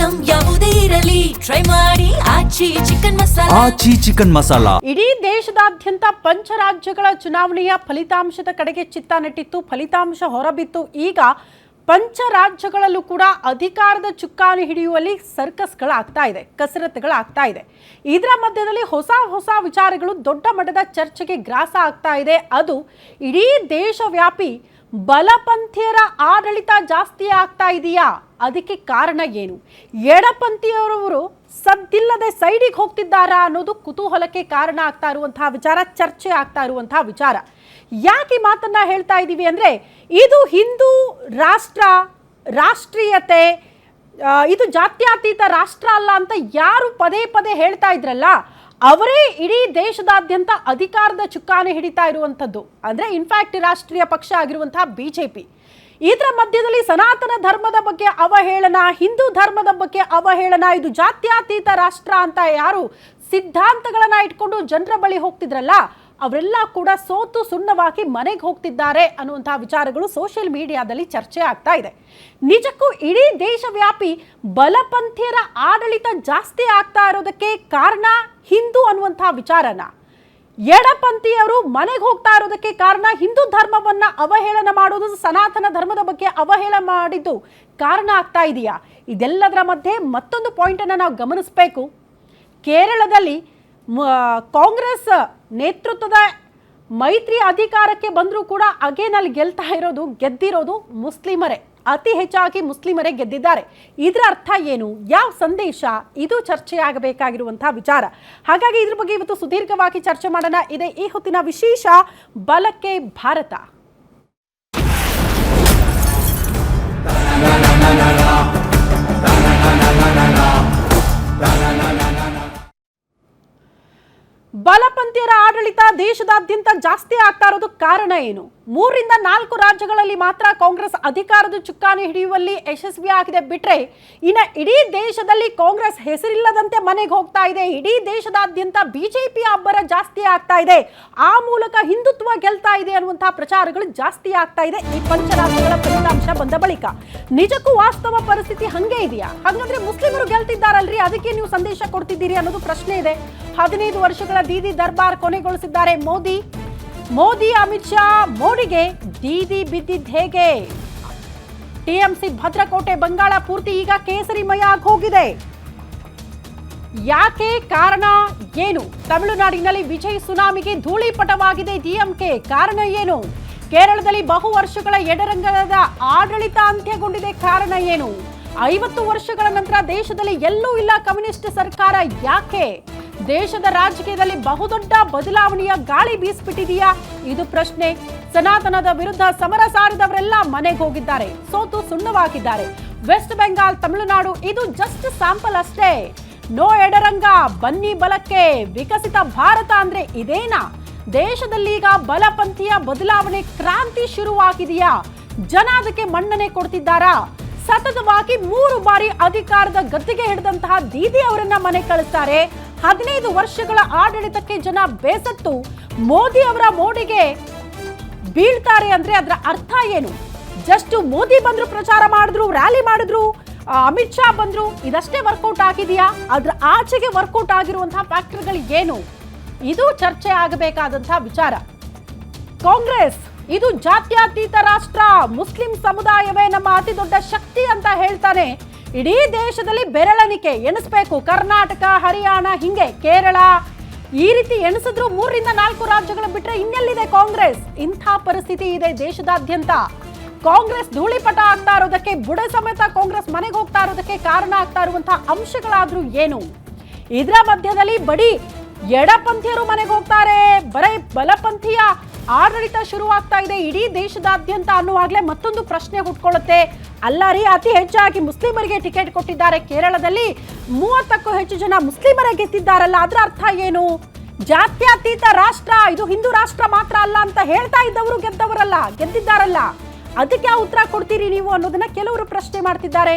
Item ಯಾವುದೇ ಇರಲಿ try ಮಾಡಿ ಆಚಿ ಚಿಕನ್ ಮಸಾಲಾ. ಇಡೀ ದೇಶದಾದ್ಯಂತ ಪಂಚರಾಜ್ಯಗಳ ಚುನಾವಣೆಯ ಫಲಿತಾಂಶದ ಕಡೆಗೆ ಚಿತ್ತ ನೆಟ್ಟಿತ್ತು. ಫಲಿತಾಂಶ ಹೊರಬಿತ್ತು. ಈಗ ಪಂಚರಾಜ್ಯಗಳಲ್ಲೂ ಕೂಡ ಅಧಿಕಾರದ ಚುಕ್ಕಾಣಿ ಹಿಡಿಯುವಲ್ಲಿ ಸರ್ಕಸ್ಗಳಾಗ್ತಾ ಇದೆ, ಕಸರತ್ತುಗಳಾಗ್ತಾ ಇದೆ. ಇದರ ಮಧ್ಯದಲ್ಲಿ ಹೊಸ ಹೊಸ ವಿಚಾರಗಳು ದೊಡ್ಡ ಮಟ್ಟದ ಚರ್ಚೆಗೆ ಗ್ರಾಸ ಆಗ್ತಾ ಇದೆ. ಅದು ಇಡೀ ದೇಶವ್ಯಾಪಿ ಬಲಪಂಥೀಯರ ಆಡಳಿತ ಜಾಸ್ತಿ ಆಗ್ತಾ ಇದೆಯಾ? ಅದಕ್ಕೆ ಕಾರಣ ಏನು? ಎಡಪಂಥೀಯರವರು ಸದ್ದಿಲ್ಲದೆ ಸೈಡಿಗೆ ಹೋಗ್ತಿದ್ದಾರಾ ಅನ್ನೋದು ಕುತೂಹಲಕ್ಕೆ ಕಾರಣ ಆಗ್ತಾ ಇರುವಂತಹ ವಿಚಾರ, ಚರ್ಚೆ ಆಗ್ತಾ ಇರುವಂತಹ ವಿಚಾರ. ಯಾಕೆ ಈ ಮಾತನ್ನ ಹೇಳ್ತಾ ಇದ್ದೀವಿ ಅಂದರೆ, ಇದು ಹಿಂದೂ ರಾಷ್ಟ್ರ, ರಾಷ್ಟ್ರೀಯತೆ, ಇದು ಜಾತ್ಯತೀತ ರಾಷ್ಟ್ರ ಅಲ್ಲ ಅಂತ ಯಾರು ಪದೇ ಪದೇ ಹೇಳ್ತಾ ಇದ್ರಲ್ಲ, ಅವರೇ ಇಡೀ ದೇಶದಾದ್ಯಂತ ಅಧಿಕಾರದ ಚುಕ್ಕಾಣಿ ಹಿಡಿತಾ ಇರುವಂಥದ್ದು. ಅಂದರೆ ಇನ್ಫ್ಯಾಕ್ಟ್ ರಾಷ್ಟ್ರೀಯ ಪಕ್ಷ ಆಗಿರುವಂತಹ BJP. ಇದರ ಮಧ್ಯದಲ್ಲಿ ಸನಾತನ ಧರ್ಮದ ಬಗ್ಗೆ ಅವಹೇಳನ, ಹಿಂದೂ ಧರ್ಮದ ಬಗ್ಗೆ ಅವಹೇಳನ, ಇದು ಜಾತ್ಯತೀತ ರಾಷ್ಟ್ರ ಅಂತ ಯಾರು ಸಿದ್ಧಾಂತಗಳನ್ನ ಇಟ್ಕೊಂಡು ಜನರ ಬಳಿ ಹೋಗ್ತಿದ್ರಲ್ಲ, ಅವರೆಲ್ಲ ಕೂಡ ಸೋತು ಸುಣ್ಣವಾಗಿ ಮನೆಗೆ ಹೋಗ್ತಿದ್ದಾರೆ ಅನ್ನುವಂತಹ ವಿಚಾರಗಳು ಸೋಷಿಯಲ್ ಮೀಡಿಯಾದಲ್ಲಿ ಚರ್ಚೆ ಆಗ್ತಾ ಇದೆ. ನಿಜಕ್ಕೂ ಇಡೀ ದೇಶವ್ಯಾಪಿ ಬಲಪಂಥೀಯರ ಆಡಳಿತ ಜಾಸ್ತಿ ಆಗ್ತಾ ಇರೋದಕ್ಕೆ ಕಾರಣ ಹಿಂದೂ ಅನ್ನುವಂತಹ ವಿಚಾರನ, ಎಡಪಂಥೀಯರು ಮನೆಗೆ ಹೋಗ್ತಾ ಇರೋದಕ್ಕೆ ಕಾರಣ ಹಿಂದೂ ಧರ್ಮವನ್ನ ಅವಹೇಳನ ಮಾಡೋದು, ಸನಾತನ ಧರ್ಮದ ಬಗ್ಗೆ ಅವಹೇಳನ ಮಾಡಿದ್ದು ಕಾರಣ ಆಗ್ತಾ ಇದೆಯಾ? ಇದೆಲ್ಲದರ ಮಧ್ಯೆ ಮತ್ತೊಂದು ಪಾಯಿಂಟ್ ಅನ್ನು ನಾವು ಗಮನಿಸಬೇಕು. ಕೇರಳದಲ್ಲಿ ಕಾಂಗ್ರೆಸ್ ನೇತೃತ್ವದ ಮೈತ್ರಿ ಅಧಿಕಾರಕ್ಕೆ ಬಂದರೂ ಕೂಡ ಅಗೇನ್ ಅಲ್ಲಿ ಗೆದ್ದಿರೋದು ಮುಸ್ಲಿಮರೇ, ಅತಿ ಹೆಚ್ಚಾಗಿ ಮುಸ್ಲಿಮರೇ ಗೆದ್ದಿದ್ದಾರೆ. ಇದರ ಅರ್ಥ ಏನು? ಯಾವ ಸಂದೇಶ? ಇದು ಚರ್ಚೆಯಾಗಬೇಕಾಗಿರುವಂತಹ ವಿಚಾರ. ಹಾಗಾಗಿ ಇದ್ರ ಬಗ್ಗೆ ಇವತ್ತು ಸುದೀರ್ಘವಾಗಿ ಚರ್ಚೆ ಮಾಡೋಣ. ಇದೆ ಈ ಹೊತ್ತಿನ ವಿಶೇಷ ಬಲಕ್ಕೆ ಭಾರತ. ಬಲಪಂಥೀಯರ ಆಡಳಿತ ದೇಶದಾದ್ಯಂತ ಜಾಸ್ತಿ ಆಗ್ತಾ ಇರೋದು ಕಾರಣ ಏನು? 3 ರಿಂದ 4 ರಾಜ್ಯಗಳಲ್ಲಿ ಮಾತ್ರ ಕಾಂಗ್ರೆಸ್ ಅಧಿಕಾರದ ಚುಕ್ಕಾಣಿ ಹಿಡಿಯುವಲ್ಲಿ ಯಶಸ್ವಿಯಾಗಿದೆ ಬಿಟ್ರೆ, ಇನ್ನು ಇಡೀ ದೇಶದಲ್ಲಿ ಕಾಂಗ್ರೆಸ್ ಹೆಸರಿಲ್ಲದಂತೆ ಮನೆಗೆ ಹೋಗ್ತಾ ಇದೆ. ಇಡೀ ದೇಶದಾದ್ಯಂತ BJP ಅಬ್ಬರ ಜಾಸ್ತಿ ಆಗ್ತಾ ಇದೆ. ಆ ಮೂಲಕ ಹಿಂದುತ್ವ ಗೆಲ್ತಾ ಇದೆ ಅನ್ನುವಂತಹ ಪ್ರಚಾರಗಳು ಜಾಸ್ತಿ ಆಗ್ತಾ ಇದೆ ಈ ಪಂಚರಾಜ್ಯಗಳ ಫಲಿತಾಂಶ ಬಂದ ಬಳಿಕ. ನಿಜಕ್ಕೂ ವಾಸ್ತವ ಪರಿಸ್ಥಿತಿ ಹಂಗೆ ಇದೆಯಾ? ಹಾಗಾದ್ರೆ ಮುಸ್ಲಿಮರು ಗೆಲ್ತಿದ್ದಾರಲ್ರಿ, ಅದಕ್ಕೆ ನೀವು ಸಂದೇಶ ಕೊಡ್ತಿದ್ದೀರಿ ಅನ್ನೋದು ಪ್ರಶ್ನೆ ಇದೆ. 15 ವರ್ಷಗಳ ದೀದಿ ದರ್ಬಾರ್ ಕೊನೆಗೊಳಿಸಿದ್ದಾರೆ ಮೋದಿ ಅಮಿತ್ ಶಾ. ಮೋಡಿಗೆ ದೀದಿ ಬಿದ್ದಿದ್ದು ಹೇಗೆ? TMC ಭದ್ರಕೋಟೆ ಬಂಗಾಳ ಪೂರ್ತಿ ಈಗ ಕೇಸರಿಮಯ ಆಗಿ ಹೋಗಿದೆ. ಯಾಕೆ? ಕಾರಣ ಏನು? ತಮಿಳುನಾಡಿನಲ್ಲಿ ವಿಜಯ್ ಸುನಾಮಿಗೆ ಧೂಳಿಪಟವಾಗಿದೆ DMK. ಕಾರಣ ಏನು? ಕೇರಳದಲ್ಲಿ ಬಹು ವರ್ಷಗಳ ಎಡರಂಗದ ಆಡಳಿತ ಅಂತ್ಯಗೊಂಡಿದೆ. ಕಾರಣ ಏನು? 50 ವರ್ಷಗಳ ನಂತರ ದೇಶದಲ್ಲಿ ಎಲ್ಲೂ ಇಲ್ಲ ಕಮ್ಯುನಿಸ್ಟ್ ಸರ್ಕಾರ. ಯಾಕೆ? ದೇಶದ ರಾಜಕೀಯದಲ್ಲಿ ಬಹುದೊಡ್ಡ ಬದಲಾವಣೆಯ ಗಾಳಿ ಬೀಸ್ಬಿಟ್ಟಿದೆಯಾ? ಇದು ಪ್ರಶ್ನೆ. ಸನಾತನದ ವಿರುದ್ಧ ಸಮರ ಸಾರಿದವರೆಲ್ಲ ಮನೆಗೆ ಹೋಗಿದ್ದಾರೆ, ಸೋತು ಸುಣ್ಣವಾಗಿದ್ದಾರೆ. ವೆಸ್ಟ್ ಬೆಂಗಾಲ್, ತಮಿಳುನಾಡು ಇದು ಜಸ್ಟ್ ಸ್ಯಾಂಪಲ್ ಅಷ್ಟೇ. ನೋ ಎಡರಂಗ, ಬನ್ನಿ ಬಲಕ್ಕೆ. ವಿಕಸಿತ ಭಾರತ ಅಂದ್ರೆ ಇದೇನಾ? ದೇಶದಲ್ಲಿ ಈಗ ಬಲಪಂಥೀಯ ಬದಲಾವಣೆ ಕ್ರಾಂತಿ ಶುರುವಾಗಿದೆಯಾ? ಜನ ಅದಕ್ಕೆ ಮನ್ನಣೆ ಕೊಡ್ತಿದ್ದಾರಾ? ಸತತವಾಗಿ 3 ಬಾರಿ ಅಧಿಕಾರದ ಗದ್ದಿಗೆ ಹಿಡಿದಂತಹ ದೀದಿ ಅವರನ್ನ ಮನೆ ಕಳಿಸ್ತಾರೆ. 15 ವರ್ಷಗಳ ಆಡಳಿತಕ್ಕೆ ಜನ ಬೇಸತ್ತು ಮೋದಿ ಅವರ ಮೋಡಿಗೆ ಬೀಳ್ತಾರೆ ಅಂದ್ರೆ ಅದರ ಅರ್ಥ ಏನು? ಜಸ್ಟ್ ಮೋದಿ ಬಂದ್ರು, ಪ್ರಚಾರ ಮಾಡಿದ್ರು, ರ್ಯಾಲಿ ಮಾಡಿದ್ರು, ಅಮಿತ್ ಶಾ ಬಂದ್ರು, ಇದಷ್ಟೇ ವರ್ಕೌಟ್ ಆಗಿದೆಯಾ? ಅದ್ರ ಆಚೆಗೆ ವರ್ಕೌಟ್ ಆಗಿರುವಂತಹ ಫ್ಯಾಕ್ಟರ್ಗಳು ಏನು? ಇದು ಚರ್ಚೆ ಆಗಬೇಕಾದಂತಹ ವಿಚಾರ. ಕಾಂಗ್ರೆಸ್ ಇದು ಜಾತ್ಯತೀತ ರಾಷ್ಟ್ರ, ಮುಸ್ಲಿಂ ಸಮುದಾಯವೇ ನಮ್ಮ ಅತಿ ದೊಡ್ಡ ಶಕ್ತಿ ಅಂತ ಹೇಳ್ತಾನೆ. ಇಡೀ ದೇಶದಲ್ಲಿ ಬೆರಳೆಣಿಕೆ ಎಣಿಸ್ಬೇಕು. ಕರ್ನಾಟಕ, ಹರಿಯಾಣ, ಹಿಂಗೆ ಕೇರಳ, ಈ ರೀತಿ ಎಣಿಸಿದ್ರು 3 ರಿಂದ 4 ರಾಜ್ಯಗಳು ಬಿಟ್ರೆ ಇನ್ನೆಲ್ಲಿದೆ ಕಾಂಗ್ರೆಸ್? ಇಂಥ ಪರಿಸ್ಥಿತಿ ಇದೆ ದೇಶದಾದ್ಯಂತ. ಕಾಂಗ್ರೆಸ್ ಧೂಳಿಪಟ ಆಗ್ತಾ ಇರೋದಕ್ಕೆ, ಬುಡ ಸಮೇತ ಕಾಂಗ್ರೆಸ್ ಮನೆಗೆ ಹೋಗ್ತಾ ಇರೋದಕ್ಕೆ ಕಾರಣ ಆಗ್ತಾ ಇರುವಂತಹ ಅಂಶಗಳಾದ್ರೂ ಏನು? ಇದರ ಮಧ್ಯದಲ್ಲಿ ಬರೀ ಎಡಪಂಥೀಯರು ಮನೆಗೆ ಹೋಗ್ತಾರೆ, ಬರೀ ಬಲಪಂಥೀಯ ಆಡಳಿತ ಶುರುವಾಗ್ತಾ ಇದೆ ಇಡೀ ದೇಶದಾದ್ಯಂತ ಅನ್ನುವಾಗಲೇ ಮತ್ತೊಂದು ಪ್ರಶ್ನೆ ಹುಟ್ಕೊಳ್ಳುತ್ತೆ. ಅಲ್ಲ ರೀ, ಅತಿ ಹೆಚ್ಚಾಗಿ ಮುಸ್ಲಿಮರಿಗೆ ಟಿಕೆಟ್ ಕೊಟ್ಟಿದ್ದಾರೆ. ಕೇರಳದಲ್ಲಿ 30ಕ್ಕೂ ಹೆಚ್ಚು ಜನ ಮುಸ್ಲಿಮರೇ ಗೆದ್ದಿದ್ದಾರಲ್ಲ, ಅದರ ಅರ್ಥ ಏನು? ಜಾತ್ಯತೀತ ರಾಷ್ಟ್ರ, ಇದು ಹಿಂದೂ ರಾಷ್ಟ್ರ ಮಾತ್ರ ಅಲ್ಲ ಅಂತ ಹೇಳ್ತಾ ಇದ್ದವರು ಗೆದ್ದಿದ್ದಾರಲ್ಲ, ಅದಕ್ಕೆ ಯಾವ ಉತ್ತರ ಕೊಡ್ತೀರಿ ನೀವು ಅನ್ನೋದನ್ನ ಕೆಲವರು ಪ್ರಶ್ನೆ ಮಾಡ್ತಿದ್ದಾರೆ.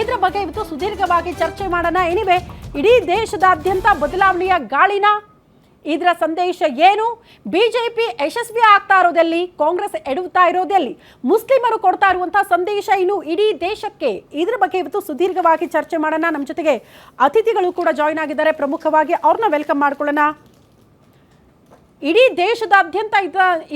ಇದರ ಬಗ್ಗೆ ಇವತ್ತು ಸುದೀರ್ಘವಾಗಿ ಚರ್ಚೆ ಮಾಡೋಣ. ಎನಿವೆ, ಇಡೀ ದೇಶದಾದ್ಯಂತ ಬದಲಾವಣೆಯ ಗಾಳಿನ ಇದರ ಸಂದೇಶ ಏನು? ಬಿಜೆಪಿ ಯಶಸ್ವಿ ಆಗ್ತಾ ಇರೋದಲ್ಲಿ, ಕಾಂಗ್ರೆಸ್ ಎಡುತ್ತಾ ಇರೋದಲ್ಲಿ, ಮುಸ್ಲಿಮರು ಕೊಡ್ತಾ ಇರುವಂತಹ ಸಂದೇಶ ಇನ್ನು ಇಡೀ ದೇಶಕ್ಕೆ. ಇದ್ರ ಬಗ್ಗೆ ಇವತ್ತು ಸುದೀರ್ಘವಾಗಿ ಚರ್ಚೆ ಮಾಡೋಣ. ನಮ್ಮ ಜೊತೆಗೆ ಅತಿಥಿಗಳು ಕೂಡ ಜಾಯ್ನ್ ಆಗಿದ್ದಾರೆ. ಪ್ರಮುಖವಾಗಿ ಅವ್ರನ್ನ ವೆಲ್ಕಮ್ ಮಾಡ್ಕೊಳ್ಳೋಣ. ಇಡೀ ದೇಶದಾದ್ಯಂತ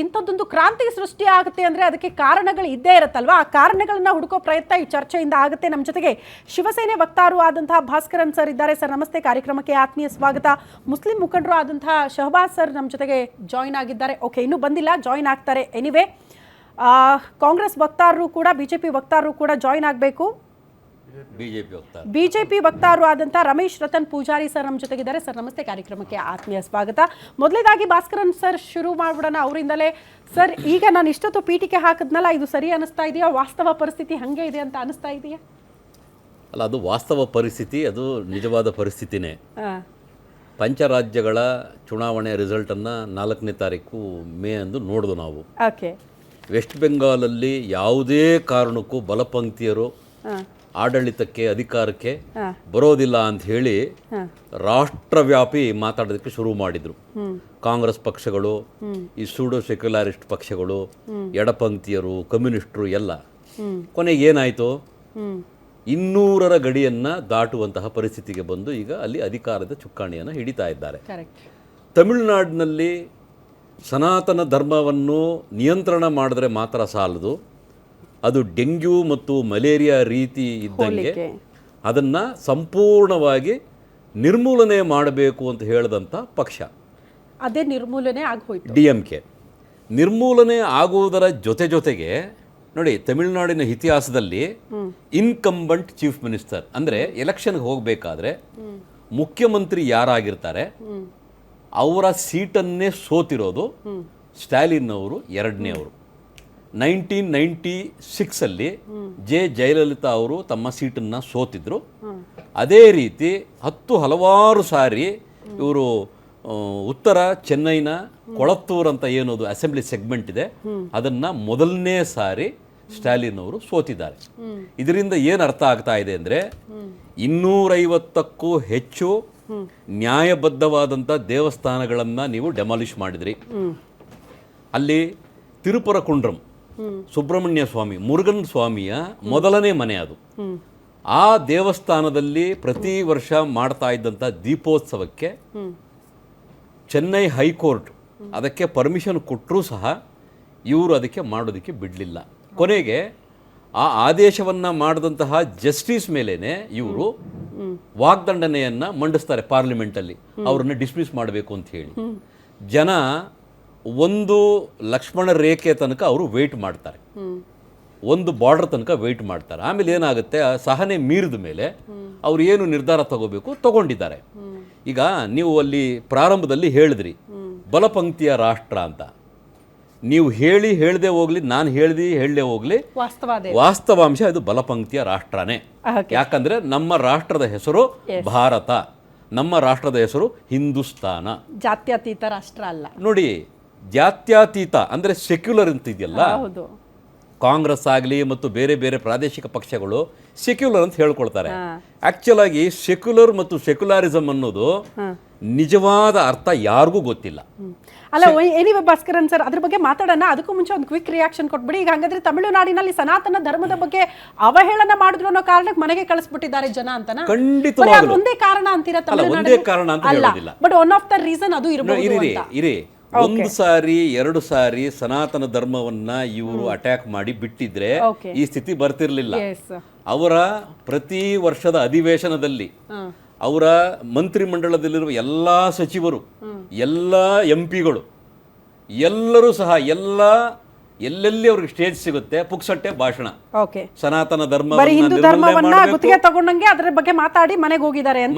ಇಂಥದ್ದೊಂದು ಕ್ರಾಂತಿ ಸೃಷ್ಟಿ ಆಗುತ್ತೆ ಅಂದರೆ ಅದಕ್ಕೆ ಕಾರಣಗಳು ಇದ್ದೇ ಇರುತ್ತಲ್ವಾ? ಆ ಕಾರಣಗಳನ್ನ ಹುಡುಕೋ ಪ್ರಯತ್ನ ಈ ಚರ್ಚೆಯಿಂದ ಆಗುತ್ತೆ. ನಮ್ಮ ಜೊತೆಗೆ ಶಿವಸೇನೆ ವಕ್ತಾರರು ಆದಂತಹ ಭಾಸ್ಕರನ್ ಸರ್ ಇದ್ದಾರೆ. ಸರ್ ನಮಸ್ತೆ, ಕಾರ್ಯಕ್ರಮಕ್ಕೆ ಆತ್ಮೀಯ ಸ್ವಾಗತ. ಮುಸ್ಲಿಂ ಮುಖಂಡರು ಆದಂತಹ ಶಹಬಾಜ್ ಸರ್ ನಮ್ಮ ಜೊತೆಗೆ ಜಾಯ್ನ್ ಆಗಿದ್ದಾರೆ. ಓಕೆ, ಇನ್ನೂ ಬಂದಿಲ್ಲ, ಜಾಯ್ನ್ ಆಗ್ತಾರೆ. ಎನಿವೆ, ಕಾಂಗ್ರೆಸ್ ವಕ್ತಾರರು ಕೂಡ, ಬಿಜೆಪಿ ವಕ್ತಾರರು ಕೂಡ ಜಾಯ್ನ್ ಆಗಬೇಕು. ಬಿಜೆಪಿ ವಕ್ತಾರರು ಆದಂತಹ ರಮೇಶ್ ರತನ್ ಪೂಜಾರಿ ಸರ್ ನಮ್ಮ ಜೊತೆಗಿದ್ದಾರೆ. ಸರ್ ನಮಸ್ತೆ, ಕಾರ್ಯಕ್ರಮಕ್ಕೆ ಆತ್ಮೀಯ ಸ್ವಾಗತ. ಮೊದಲೇದಾಗಿ ಭಾಸ್ಕರನ್ ಸರ್ ಶುರು ಮಾಡ್ಬಿಡೋಣ ಅವರಿಂದಲೇ. ಸರ್, ಈಗ ನಾನು ಇಷ್ಟೊತ್ತು ಪೀಠಿಕೆ ಹಾಕಿದ್ನಲ್ಲ, ಇದು ಸರಿ ಅನಿಸ್ತಾ ಇದೆಯಾ? ವಾಸ್ತವ ಪರಿಸ್ಥಿತಿ ಹಂಗೆ ಇದೆ ಅಂತ ಅನಿಸ್ತಾ ಇದೆಯಾ? ಅಲ್ಲ, ಅದು ವಾಸ್ತವ ಪರಿಸ್ಥಿತಿ, ಅದು ನಿಜವಾದ ಪರಿಸ್ಥಿತಿನೇ. ಪಂಚರಾಜ್ಯಗಳ ಚುನಾವಣೆ ರಿಸಲ್ಟನ್ನು 4ನೇ ತಾರೀಕು ಮೇ ಅಂದು ನೋಡಿದು ನಾವು. ಓಕೆ. ವೆಸ್ಟ್ ಬೆಂಗಾಲಲ್ಲಿ ಯಾವುದೇ ಕಾರಣಕ್ಕೂ ಬಲಪಂಥೀಯರು ಆಡಳಿತಕ್ಕೆ, ಅಧಿಕಾರಕ್ಕೆ ಬರೋದಿಲ್ಲ ಅಂತ ಹೇಳಿ ರಾಷ್ಟ್ರವ್ಯಾಪಿ ಮಾತಾಡೋದಕ್ಕೆ ಶುರು ಮಾಡಿದ್ರು. ಕಾಂಗ್ರೆಸ್ ಪಕ್ಷಗಳು, ಈ ಸೂಡೋ ಸೆಕ್ಯುಲಾರಿಸ್ಟ್ ಪಕ್ಷಗಳು, ಎಡಪಂಥೀಯರು, ಕಮ್ಯುನಿಸ್ಟರು ಎಲ್ಲ. ಕೊನೆಗೆ ಏನಾಯಿತು? 200ರ ಗಡಿಯನ್ನು ದಾಟುವಂತಹ ಪರಿಸ್ಥಿತಿಗೆ ಬಂದು ಈಗ ಅಲ್ಲಿ ಅಧಿಕಾರದ ಚುಕ್ಕಾಣಿಯನ್ನು ಹಿಡಿತಾ ಇದ್ದಾರೆ. ತಮಿಳುನಾಡಿನಲ್ಲಿ ಸನಾತನ ಧರ್ಮವನ್ನು ನಿಯಂತ್ರಣ ಮಾಡಿದ್ರೆ ಮಾತ್ರ ಸಾಲದು, ಅದು ಡೆಂಗ್ಯೂ ಮತ್ತು ಮಲೇರಿಯಾ ರೀತಿ ಇದ್ದಂಗೆ ಅದನ್ನು ಸಂಪೂರ್ಣವಾಗಿ ನಿರ್ಮೂಲನೆ ಮಾಡಬೇಕು ಅಂತ ಹೇಳಿದಂಥ ಪಕ್ಷ ಅದೇ ನಿರ್ಮೂಲನೆ ಆಗೋಯ್ತು. DMK ನಿರ್ಮೂಲನೆ ಆಗುವುದರ ಜೊತೆಗೆ ನೋಡಿ, ತಮಿಳುನಾಡಿನ ಇತಿಹಾಸದಲ್ಲಿ ಇನ್ಕಂಬಂಟ್ ಚೀಫ್ ಮಿನಿಸ್ಟರ್ ಅಂದರೆ ಎಲೆಕ್ಷನ್ಗೆ ಹೋಗಬೇಕಾದ್ರೆ ಮುಖ್ಯಮಂತ್ರಿ ಯಾರಾಗಿರ್ತಾರೆ ಅವರ ಸೀಟನ್ನೇ ಸೋತಿರೋದು ಸ್ಟಾಲಿನ್ ಅವರು 2ನೇ ಅವರು. 1996 ಜೆ ಜಯಲಲಿತಾ ಅವರು ತಮ್ಮ ಸೀಟನ್ನು ಸೋತಿದ್ರು. ಅದೇ ರೀತಿ ಹಲವಾರು ಸಾರಿ ಇವರು ಉತ್ತರ ಚೆನ್ನೈನ ಕೊಳತ್ತೂರ್ ಅಂತ ಏನದು ಅಸೆಂಬ್ಲಿ ಸೆಗ್ಮೆಂಟ್ ಇದೆ, ಅದನ್ನು ಮೊದಲನೇ ಸಾರಿ ಸ್ಟಾಲಿನ್ ಅವರು ಸೋತಿದ್ದಾರೆ. ಇದರಿಂದ ಏನು ಅರ್ಥ ಆಗ್ತಾ ಇದೆ ಅಂದರೆ 250ಕ್ಕೂ ಹೆಚ್ಚು ನ್ಯಾಯಬದ್ಧವಾದಂಥ ದೇವಸ್ಥಾನಗಳನ್ನು ನೀವು ಡೆಮಾಲಿಷ್ ಮಾಡಿದ್ರಿ. ಅಲ್ಲಿ ತಿರುಪರಕುಂಡ್ರಂ ಸುಬ್ರಹ್ಮಣ್ಯ ಸ್ವಾಮಿ, ಮುರುಗನ್ ಸ್ವಾಮಿಯ ಮೊದಲನೇ ಮನೆ ಅದು. ಆ ದೇವಸ್ಥಾನದಲ್ಲಿ ಪ್ರತಿ ವರ್ಷ ಮಾಡ್ತಾ ಇದ್ದಂಥ ದೀಪೋತ್ಸವಕ್ಕೆ ಚೆನ್ನೈ ಹೈಕೋರ್ಟ್ ಅದಕ್ಕೆ ಪರ್ಮಿಷನ್ ಕೊಟ್ಟರೂ ಸಹ ಇವರು ಅದಕ್ಕೆ ಮಾಡೋದಕ್ಕೆ ಬಿಡಲಿಲ್ಲ. ಕೊನೆಗೆ ಆ ಆದೇಶವನ್ನು ಮಾಡಿದಂತಹ ಜಸ್ಟಿಸ್ ಮೇಲೇನೆ ಇವರು ವಾಗ್ದಂಡನೆಯನ್ನು ಮಂಡಿಸ್ತಾರೆ ಪಾರ್ಲಿಮೆಂಟಲ್ಲಿ, ಅವರನ್ನು ಡಿಸ್ಮಿಸ್ ಮಾಡಬೇಕು ಅಂತ ಹೇಳಿ. ಜನ ಒಂದು ಲಕ್ಷ್ಮಣ ರೇಖೆ ತನಕ ಅವರು ವೆಯ್ಟ್ ಮಾಡ್ತಾರೆ, ಒಂದು ಬಾರ್ಡರ್ ತನಕ ವೆಯ್ಟ್ ಮಾಡ್ತಾರೆ. ಆಮೇಲೆ ಏನಾಗುತ್ತೆ, ಆ ಸಹನೆ ಮೀರಿದ ಮೇಲೆ ಅವ್ರು ಏನು ನಿರ್ಧಾರ ತಗೊಂಡಿದ್ದಾರೆ. ಈಗ ನೀವು ಅಲ್ಲಿ ಪ್ರಾರಂಭದಲ್ಲಿ ಹೇಳಿದ್ರಿ ಬಲಪಂಕ್ತಿಯ ರಾಷ್ಟ್ರ ಅಂತ. ನೀವು ಹೇಳದೆ ಹೋಗ್ಲಿ, ನಾನು ಹೇಳದೆ ಹೋಗ್ಲಿ, ವಾಸ್ತವಾಂಶ ಇದು ಬಲಪಂಕ್ತಿಯ ರಾಷ್ಟ್ರನೇ. ಯಾಕಂದ್ರೆ ನಮ್ಮ ರಾಷ್ಟ್ರದ ಹೆಸರು ಭಾರತ, ನಮ್ಮ ರಾಷ್ಟ್ರದ ಹೆಸರು ಹಿಂದೂಸ್ತಾನ. ಜಾತ್ಯತೀತ ರಾಷ್ಟ್ರ ಅಲ್ಲ. ನೋಡಿ, ಜಾತ್ಯತೀತ ಅಂದ್ರೆ ಸೆಕ್ಯುಲರ್ ಅಂತ ಇದೆಯಲ್ಲ, ಕಾಂಗ್ರೆಸ್ ಆಗಲಿ ಮತ್ತು ಬೇರೆ ಬೇರೆ ಪ್ರಾದೇಶಿಕ ಪಕ್ಷಗಳು ಸೆಕ್ಯುಲರ್ ಅಂತ ಹೇಳ್ಕೊಳ್ತಾರೆ. ಆಕ್ಚುಲ್ ಆಗಿ ಸೆಕ್ಯುಲರ್ ಮತ್ತು ಸೆಕ್ಯುಲಾರಿಸಮ್ ಅನ್ನೋದು ನಿಜವಾದ ಅರ್ಥ ಯಾರಿಗೂ ಗೊತ್ತಿಲ್ಲ. ಅಲ್ಲ, ಎನಿವೆ ಭಾಸ್ಕರನ್ ಸರ್, ಅದ್ರ ಬಗ್ಗೆ ಮಾತಾಡೋಣ. ಅದಕ್ಕೂ ಮುಂಚೆ ಒಂದು ಕ್ವಿಕ್ ರಿಯಾಕ್ಷನ್ ಕೊಟ್ಬಿಡಿ. ಈಗ ಹಂಗಾದ್ರೆ ತಮಿಳುನಾಡಿನಲ್ಲಿ ಸನಾತನ ಧರ್ಮದ ಬಗ್ಗೆ ಅವಹೇಳನ ಮಾಡಿದ್ರು ಅನ್ನೋ ಕಾರಣಕ್ಕೆ ಮನೆಗೆ ಕಳಿಸ್ಬಿಟ್ಟಿದ್ದಾರೆ ಜನ ಅಂತನಾ? ಖಂಡಿತವಾಗ್ಲೂ ಒಂದೇ ಕಾರಣ ಅಂತೀರಾ? ಒಂದೇ ಕಾರಣ ಅಂತ ಹೇಳೋದಿಲ್ಲ, but one of the reason ಅದು ಇರಬಹುದು. ಒಂದು ಸಾರಿ 2 ಸಾರಿ ಸನಾತನ ಧರ್ಮವನ್ನ ಇವರು ಅಟ್ಯಾಕ್ ಮಾಡಿ ಬಿಟ್ಟಿದ್ರೆ ಈ ಸ್ಥಿತಿ ಬರ್ತಿರ್ಲಿಲ್ಲ. ಅವರ ಪ್ರತಿ ವರ್ಷದ ಅಧಿವೇಶನದಲ್ಲಿ ಅವರ ಮಂತ್ರಿಮಂಡಲದಲ್ಲಿರುವ ಎಲ್ಲಾ ಸಚಿವರು, ಎಲ್ಲ MP ಗಳು ಎಲ್ಲರೂ ಸಹ ಎಲ್ಲೆಲ್ಲಿ ಅವ್ರಿಗೆ ಸ್ಟೇಜ್ ಸಿಗುತ್ತೆ ಪುಕ್ಸಟ್ಟೆ ಭಾಷಣ. ಸನಾತನ ಧರ್ಮವನ್ನ ಗುತ್ತಿಗೆ ತಗೊಂಡಂಗೆ ಅದರ ಬಗ್ಗೆ ಮಾತಾಡಿ ಮನೆಗೆ ಹೋಗಿದ್ದಾರೆ ಅಂತ.